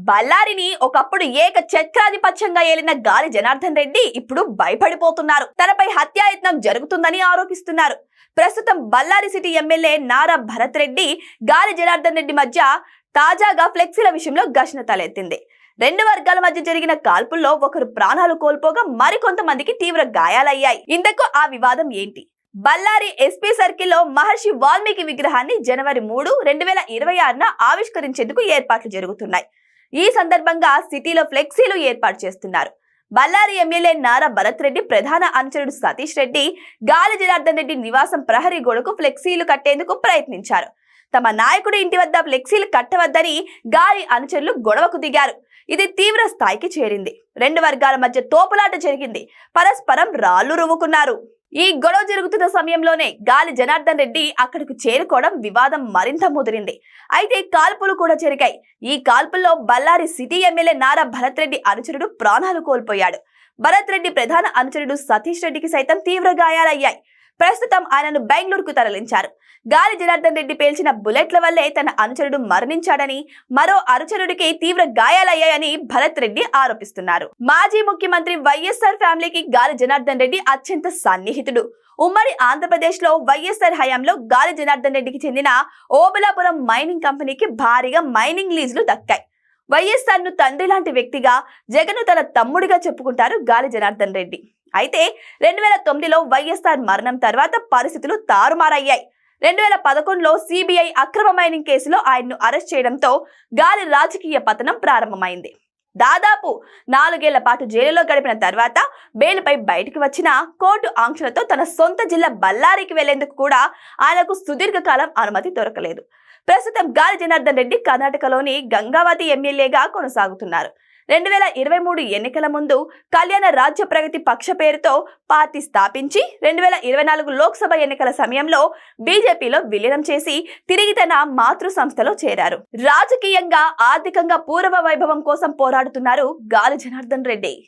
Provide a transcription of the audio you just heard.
బళ్ళారిని ఒకప్పుడు ఏక చక్రాధిపత్యంగా ఏలిన గాలి జనార్దన్ రెడ్డి ఇప్పుడు భయపడిపోతున్నారు. తనపై హత్యాయత్నం జరుగుతుందని ఆరోపిస్తున్నారు. ప్రస్తుతం బళ్ళారి సిటీ ఎమ్మెల్యే నారా భరత్ రెడ్డి, గాలి జనార్దన్ రెడ్డి మధ్య తాజాగా ఫ్లెక్సీల విషయంలో ఘర్షణ తలెత్తింది. రెండు వర్గాల మధ్య జరిగిన కాల్పుల్లో ఒకరు ప్రాణాలు కోల్పోగా మరికొంతమందికి తీవ్ర గాయాలయ్యాయి. ఇంతకు ఆ వివాదం ఏంటి? బళ్ళారి ఎస్పీ సర్కిల్లో మహర్షి వాల్మీకి విగ్రహాన్ని జనవరి 3, 2026న ఆవిష్కరించేందుకు ఏర్పాట్లు జరుగుతున్నాయి. ఈ సందర్భంగా సిటీలో ఫ్లెక్సీలు ఏర్పాటు చేస్తున్నారు. బళ్ళారి ఎమ్మెల్యే నారా భరత్ రెడ్డి ప్రధాన అనుచరుడు సతీష్ రెడ్డి గాలి జనార్దన్ రెడ్డి నివాసం ప్రహరీ గోడకు ఫ్లెక్సీలు కట్టేందుకు ప్రయత్నించారు. తమ నాయకుడి ఇంటి వద్ద ఫ్లెక్సీలు కట్టవద్దని గాలి అనుచరులు గొడవకు దిగారు. ఇది తీవ్ర స్థాయికి చేరింది. రెండు వర్గాల మధ్య తోపులాట జరిగింది. పరస్పరం రాళ్లు రువ్వుకున్నారు. ఈ గొడవ జరుగుతున్న సమయంలోనే గాలి జనార్దన్ రెడ్డి అక్కడికి చేరుకోవడం వివాదం మరింత ముదిరింది. అయితే కాల్పులు కూడా జరిగాయి. ఈ కాల్పుల్లో బళ్ళారి సిటీ ఎమ్మెల్యే నారా భరత్ రెడ్డి అనుచరుడు ప్రాణాలు కోల్పోయాడు. భరత్ రెడ్డి ప్రధాన అనుచరుడు సతీష్ రెడ్డికి సైతం తీవ్ర గాయాలయ్యాయి. ప్రస్తుతం ఆయనను బెంగళూరుకు తరలించారు. గాలి జనార్దన్ రెడ్డి పేల్చిన బుల్లెట్ల వల్లే తన అనుచరుడు మరణించాడని, మరో అనుచరుడికి తీవ్ర గాయాలయ్యాయని భరత్ రెడ్డి ఆరోపిస్తున్నారు. మాజీ ముఖ్యమంత్రి వైఎస్ఆర్ ఫ్యామిలీకి గాలి జనార్దన్ రెడ్డి అత్యంత సన్నిహితుడు. ఉమ్మడి ఆంధ్రప్రదేశ్ లో వైఎస్ఆర్ హయాంలో గాలి జనార్దన్ రెడ్డికి చెందిన ఓబులాపురం మైనింగ్ కంపెనీకి భారీగా మైనింగ్ లీజులు దక్కాయి. వైఎస్ఆర్ ను తండ్రి లాంటి వ్యక్తిగా, జగన్ తన తమ్ముడిగా చెప్పుకుంటారు గాలి జనార్దన్ రెడ్డి. అయితే 2009లో వైఎస్ఆర్ మరణం తర్వాత పరిస్థితులు తారుమారయ్యాయి. 2011లో సిబిఐ అక్రమ మైనింగ్ కేసులో ఆయన్ను అరెస్ట్ చేయడంతో గాలి రాజకీయ పతనం ప్రారంభమైంది. దాదాపు 4 ఏళ్ల పాటు జైలులో గడిపిన తర్వాత బెయిల్పై బయటికి వచ్చిన కోర్టు ఆంక్షలతో తన సొంత జిల్లా బళ్ళారికి వెళ్లేందుకు కూడా ఆయనకు సుదీర్ఘకాలం అనుమతి దొరకలేదు. ప్రస్తుతం గాలి జనార్దన్ రెడ్డి కర్ణాటకలోని గంగావతి ఎమ్మెల్యేగా కొనసాగుతున్నారు. 2023 ఎన్నికల ముందు కళ్యాణ రాజ్య ప్రగతి పక్ష పేరుతో పార్టీ స్థాపించి 2024 లోక్సభ ఎన్నికల సమయంలో బీజేపీలో విలీనం చేసి తిరిగి తన మాతృ సంస్థలో చేరారు. రాజకీయంగా, ఆర్థికంగా పూర్వ వైభవం కోసం పోరాడుతున్నారు గాలి జనార్దన్ రెడ్డి.